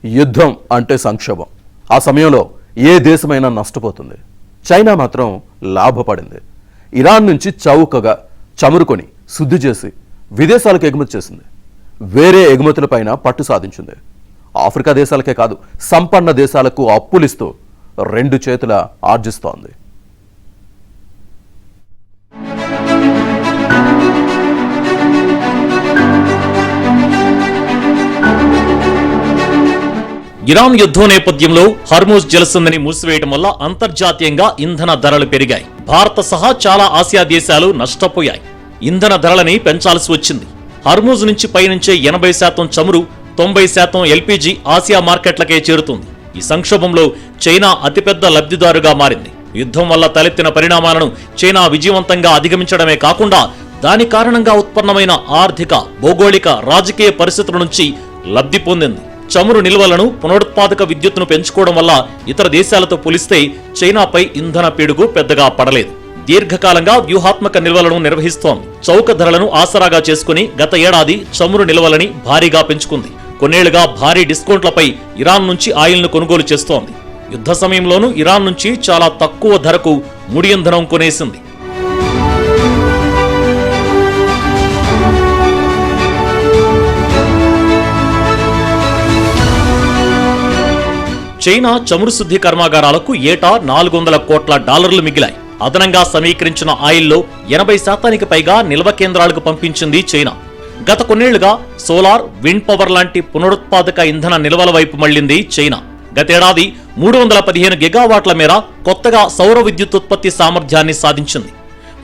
యుద్ధం అంటే సంక్షోభం. ఆ సమయంలో ఏ దేశమైనా నష్టపోతుంది. చైనా మాత్రం లాభపడింది. ఇరాన్ నుంచి చౌకగా చమురుకొని శుద్ధి చేసి విదేశాలకు ఎగుమతి చేసింది. వేరే ఎగుమతులపైన పట్టు సాధించింది. ఆఫ్రికా దేశాలకే కాదు, సంపన్న దేశాలకు అప్పులిస్తూ రెండు చేతుల ఆర్జిస్తోంది. ఇరాన్ యుద్ధం నేపథ్యంలో హర్మూజ్ జలసంధిని మూసివేయడం వల్ల అంతర్జాతీయంగా ఇంధన ధరలు పెరిగాయి. భారత సహా చాలా ఆసియా దేశాలు నష్టపోయాయి. ఇంధన ధరలని పెంచాల్సి వచ్చింది. హర్మూజ్ నుంచి పైనుంచే 80% చమురు, 90% ఎల్పీజీ ఆసియా మార్కెట్లకే చేరుతుంది. ఈ సంక్షోభంలో చైనా అతిపెద్ద లబ్ధిదారుగా మారింది. యుద్ధం వల్ల తలెత్తిన పరిణామాలను చైనా విజయవంతంగా అధిగమించడమే కాకుండా దాని కారణంగా ఉత్పన్నమైన ఆర్థిక, భౌగోళిక, రాజకీయ పరిస్థితుల నుంచి లబ్ధి పొందింది. చమురు నిల్వలను, పునరుత్పాదక విద్యుత్తును పెంచుకోవడం వల్ల ఇతర దేశాలతో పోలిస్తే చైనాపై ఇంధన పీడుగు పెద్దగా పడలేదు. దీర్ఘకాలంగా వ్యూహాత్మక నిల్వలను నిర్వహిస్తోంది. చౌక ధరలను ఆసరాగా చేసుకుని గత ఏడాది చమురు నిల్వలని భారీగా పెంచుకుంది. కొన్నేళ్లుగా భారీ డిస్కౌంట్లపై ఇరాన్ నుంచి ఆయిల్ను కొనుగోలు చేస్తోంది. యుద్ధ సమయంలోనూ ఇరాన్ నుంచి చాలా తక్కువ ధరకు ముడి ఇంధనం కొనేసింది. చైనా చమురు శుద్ధి కర్మాగారాలకు ఏటా $400 కోట్ల మిగిలాయి. అదనంగా సమీకరించిన ఆయిల్లో 80% పైగా నిల్వ కేంద్రాలకు పంపించింది చైనా. గత కొన్నేళ్లుగా సోలార్, విండ్ పవర్ లాంటి పునరుత్పాదక ఇంధన నిల్వల వైపు మళ్లింది చైనా. గతేడాది 315 గిగావాట్ల మేర కొత్తగా సౌర విద్యుత్ ఉత్పత్తి సామర్థ్యాన్ని సాధించింది.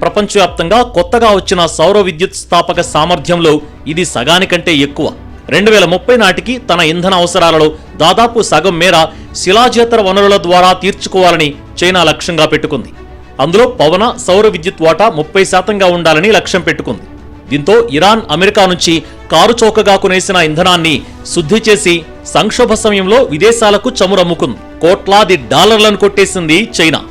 ప్రపంచవ్యాప్తంగా కొత్తగా వచ్చిన సౌర విద్యుత్ స్థాపక సామర్థ్యంలో ఇది సగానికంటే ఎక్కువ. 2030 నాటికి తన ఇంధన అవసరాలలో దాదాపు సగం మేర శిలాజేతర వనరుల ద్వారా తీర్చుకోవాలని చైనా లక్ష్యంగా పెట్టుకుంది. అందులో పవన, సౌర విద్యుత్ వాటా 30%గా ఉండాలని లక్ష్యం పెట్టుకుంది. దీంతో ఇరాన్, అమెరికా నుంచి కారు చౌకగా కొనేసిన ఇంధనాన్ని శుద్ధి చేసి సంక్షోభ సమయంలో విదేశాలకు చమురు అమ్ముకుంది. కోట్లాది డాలర్లను కొట్టేసింది చైనా.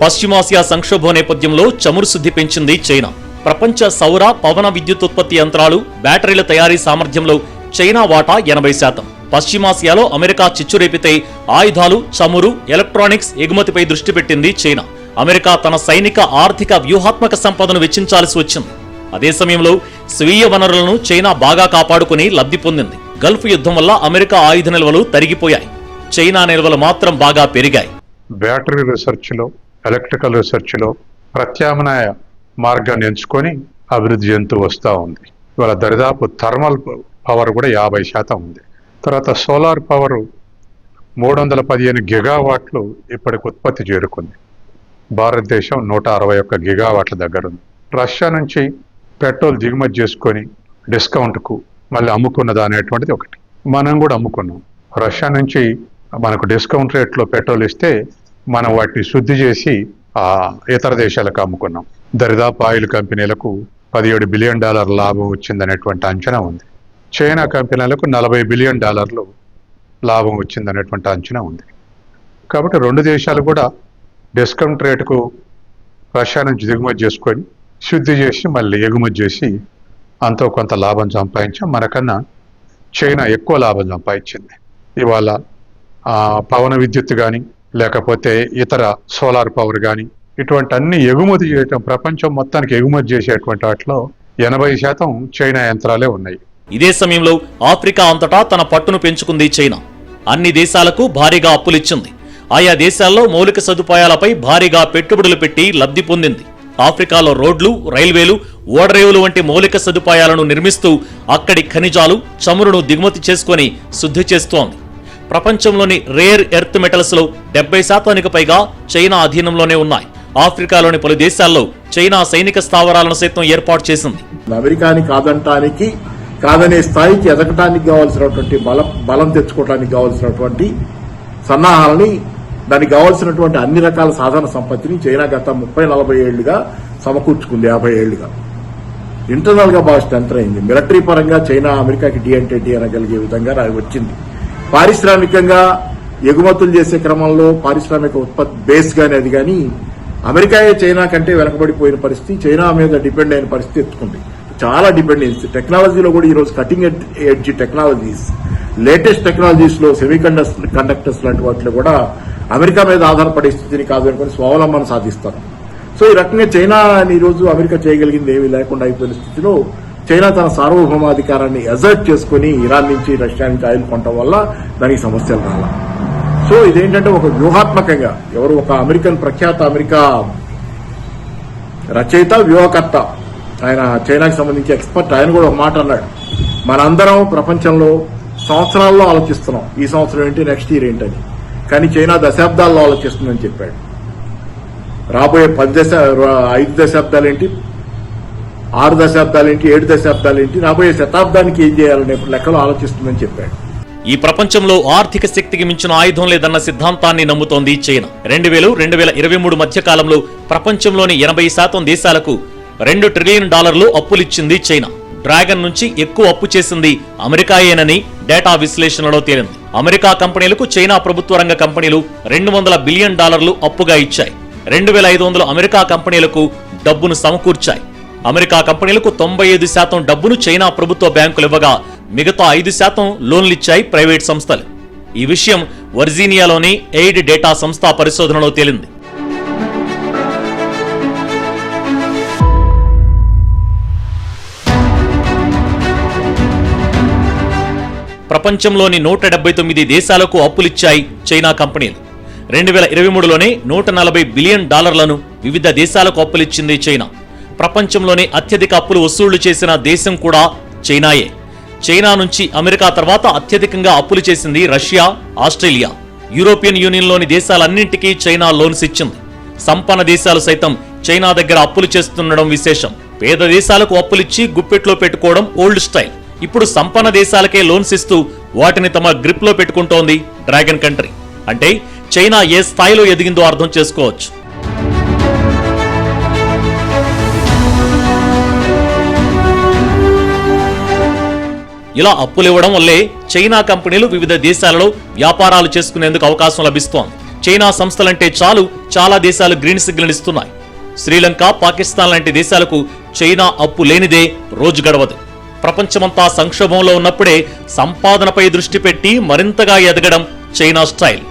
పశ్చిమాసియా సంక్షోభం నేపథ్యంలో చమురు శుద్ధి పెంచింది చైనా. ప్రపంచ సౌర, పవన విద్యుత్ ఉత్పత్తి యంత్రాలు, బ్యాటరీల తయారీ సామర్థ్యంలో చైనా వాటా 80%. పశ్చిమాసియాలో అమెరికా చిచ్చురేపితే ఆయుధాలు, చమురు, ఎలక్ట్రానిక్స్ ఎగుమతిపై దృష్టి పెట్టింది చైనా. అమెరికా తన సైనిక, ఆర్థిక, వ్యూహాత్మక సంపదను వెచ్చించాల్సి వచ్చింది. అదే సమయంలో స్వీయ వనరులను చైనా బాగా కాపాడుకుని లబ్ధి పొందింది. గల్ఫ్ యుద్ధం వల్ల అమెరికా ఆయుధ నిల్వలు తరిగిపోయాయి. చైనా నిల్వలు మాత్రం బాగా పెరిగాయి. బ్యాటరీ రీసెర్చ్లో, ఎలక్ట్రికల్ రీసెర్చ్లో ప్రత్యామ్నాయ మార్గాన్ని ఎంచుకొని అభివృద్ధి చెందుతూ వస్తూ ఉంది. ఇవాళ దరిదాపు థర్మల్ పవర్ కూడా 50% ఉంది. తర్వాత సోలార్ పవర్ 315 గిగావాట్లు ఇప్పటికి ఉత్పత్తి చేరుకుంది. భారతదేశం 161 గిగావాట్ల దగ్గర ఉంది. రష్యా నుంచి పెట్రోల్ దిగుమతి చేసుకొని డిస్కౌంట్కు మళ్ళీ అమ్ముకున్నదా అనేటువంటిది ఒకటి. మనం కూడా అమ్ముకున్నాం. రష్యా నుంచి మనకు డిస్కౌంట్ రేట్లో పెట్రోల్ ఇస్తే మనం వాటిని శుద్ధి చేసి ఇతర దేశాలకు అమ్ముకున్నాం. దరిదాపు ఆయిల్ కంపెనీలకు $17 బిలియన్ లాభం వచ్చిందనేటువంటి అంచనా ఉంది. చైనా కంపెనీలకు $40 బిలియన్ లాభం వచ్చిందనేటువంటి అంచనా ఉంది. కాబట్టి రెండు దేశాలు కూడా డిస్కౌంట్ రేటుకు రష్యా నుంచి దిగుమతి చేసుకొని శుద్ధి చేసి మళ్ళీ ఎగుమతి చేసి అంతో కొంత లాభం సంపాదించాం. మనకన్నా చైనా ఎక్కువ లాభం సంపాదించింది. ఇవాళ పవన విద్యుత్ కానీ, లేకపోతే ఇతర సోలార్ పవర్ కానీ, ఇటువంటి అన్ని ఎగుమతి చేయటం, ప్రపంచం మొత్తానికి ఎగుమతి చేసేటువంటి వాటిలో 80% చైనా యంత్రాలే ఉన్నాయి. ఇదే సమయంలో ఆఫ్రికా అంతటా తన పట్టును పెంచుకుంది చైనా. అన్ని దేశాలకు భారీగా అప్పులిచ్చింది. ఆయా దేశాల్లో మౌలిక సదుపాయాలపై భారీగా పెట్టుబడులు పెట్టి లబ్ధి పొందింది. ఆఫ్రికాలో రోడ్లు, రైల్వేలు, ఓడరేవులు వంటి మౌలిక సదుపాయాలను నిర్మిస్తూ అక్కడి ఖనిజాలు, చమురును దిగుమతి చేసుకుని శుద్ధి చేస్తోంది. ప్రపంచంలోని రేర్ ఎర్త్ మెటల్స్ లో 70%కి పైగా చైనా అధీనంలోనే ఉన్నాయి. ఆఫ్రికాలోని పలు దేశాల్లో చైనా సైనిక స్థావరాలను సైతం ఏర్పాటు చేసింది. అమెరికాని కాదంటానికి, కాదనే స్థాయికి ఎదగటానికి కావాల్సినటువంటి బలం తెచ్చుకోవడానికి కావాల్సినటువంటి సన్నాహాలని, దానికి కావాల్సినటువంటి అన్ని రకాల సాధన సంపత్తిని చైనా గత 30-40 ఏళ్లుగా సమకూర్చుకుంది. 50 ఏళ్లుగా ఇంటర్నల్ గా బాగా స్ట్రెంత్ అయింది. మిలిటరీ పరంగా చైనా అమెరికాకి టీ అంటే టీ అనగలిగే విధంగా వచ్చింది. పారిశ్రామికంగా ఎగుమతులు చేసే క్రమంలో పారిశ్రామిక ఉత్పత్తి బేస్ గానీ అది కానీ అమెరికాయే చైనా కంటే వెనకబడిపోయిన పరిస్థితి, చైనా మీద డిపెండ్ అయిన పరిస్థితి ఎత్తుకుంది. చాలా డిపెండెన్సీ టెక్నాలజీలో కూడా ఈరోజు cutting edge technologies, latest technologies లో సెమీ కండక్టర్స్ లాంటి వాటిలో కూడా అమెరికా మీద ఆధారపడే స్థితిని కాదు అనుకుని స్వావలంబన సాధిస్తారు. సో ఈ రకంగా చైనా ఈ రోజు అమెరికా చేయగలిగింది ఏమీ లేకుండా అయిపోయిన స్థితిలో చైనా తన సార్వభౌమాధికారాన్ని అజర్ట్ చేసుకుని ఇరాన్ నుంచి, రష్యా నుంచి ఆయిల్ కొనటం వల్ల దానికి సమస్యలు రాలా. సో ఇదేంటంటే ఒక వ్యూహాత్మకంగా ఒక ప్రఖ్యాత అమెరికా రచయిత, వ్యూహకర్త, ఆయన చైనాకి సంబంధించి ఎక్స్పర్ట్, ఆయన కూడా ఒక మాట అన్నాడు, మనందరం ప్రపంచంలో సంవత్సరాల్లో ఆలోచిస్తున్నాం ఈ సంవత్సరం ఏంటి, నెక్స్ట్ ఇయర్ ఏంటని, కానీ చైనా దశాబ్దాల్లో ఆలోచిస్తుందని చెప్పాడు. రాబోయే 5 దశాబ్దాలేంటి, 6 దశాబ్దాలేంటి, 7 దశాబ్దాలేంటి, రాబోయే శతాబ్దానికి ఏం చేయాలనే లెక్కలో ఆలోచిస్తుందని చెప్పాడు. ఈ ప్రపంచంలో ఆర్థిక శక్తికి మించిన ఆయుధం లేదన్న సిద్ధాంతాన్ని నమ్ముతోంది చైనా. 2000-2023 మధ్య కాలంలో ప్రపంచంలోని 80% దేశాలకు $2 ట్రిలియన్ అప్పులిచ్చింది చైనా. డ్రాగన్ నుంచి ఎక్కువ అప్పు చేసింది అమెరికాయేనని డేటా విశ్లేషణలో తేలింది. అమెరికా కంపెనీలకు చైనా ప్రభుత్వ రంగ కంపెనీలు $200 బిలియన్ అప్పుగా ఇచ్చాయి. 2500 అమెరికా కంపెనీలకు డబ్బును సమకూర్చాయి. అమెరికా కంపెనీలకు 95% డబ్బును చైనా ప్రభుత్వ బ్యాంకులు ఇవ్వగా మిగతా 5% లోన్లిచ్చాయి ప్రైవేట్ సంస్థలు. ఈ విషయం వర్జీనియాలోని ఎయిడ్ డేటా సంస్థ పరిశోధనలో తేలింది. ప్రపంచంలోని 179 దేశాలకు అప్పులిచ్చాయి చైనా కంపెనీలు. 2023లోనే $140 బిలియన్ వివిధ దేశాలకు అప్పులిచ్చింది చైనా. ప్రపంచంలోనే అత్యధిక అప్పులు వసూళ్లు చేసిన దేశం కూడా చైనాయే. చైనా నుంచి అమెరికా తర్వాత అత్యధికంగా అప్పులు చేసింది రష్యా, ఆస్ట్రేలియా. యూరోపియన్ యూనియన్లోని దేశాలన్నింటికీ చైనా లోన్స్ ఇచ్చింది. సంపన్న దేశాలు సైతం చైనా దగ్గర అప్పులు చేస్తుండడం విశేషం. పేద దేశాలకు అప్పులిచ్చి గుప్పెట్లో పెట్టుకోవడం ఓల్డ్ స్టైల్. ఇప్పుడు సంపన్న దేశాలకే లోన్స్ ఇస్తూ వాటిని తమ గ్రిప్ లో పెట్టుకుంటోంది డ్రాగన్ కంట్రీ. అంటే చైనా ఏ స్థాయిలో ఎదిగిందో అర్థం చేసుకోవచ్చు. ఇలా అప్పులివ్వడం వల్లే చైనా కంపెనీలు వివిధ దేశాలలో వ్యాపారాలు చేసుకునేందుకు అవకాశం లభిస్తోంది. చైనా సంస్థలంటే చాలు చాలా దేశాలు గ్రీన్ సిగ్నల్ ఇస్తున్నాయి. శ్రీలంక, పాకిస్తాన్ లాంటి దేశాలకు చైనా అప్పు లేనిదే రోజు గడవదు. ప్రపంచమంతా సంక్షోభంలో ఉన్నప్పుడే సంపాదనపై దృష్టి పెట్టి మరింతగా ఎదగడం చైనా స్టైల్.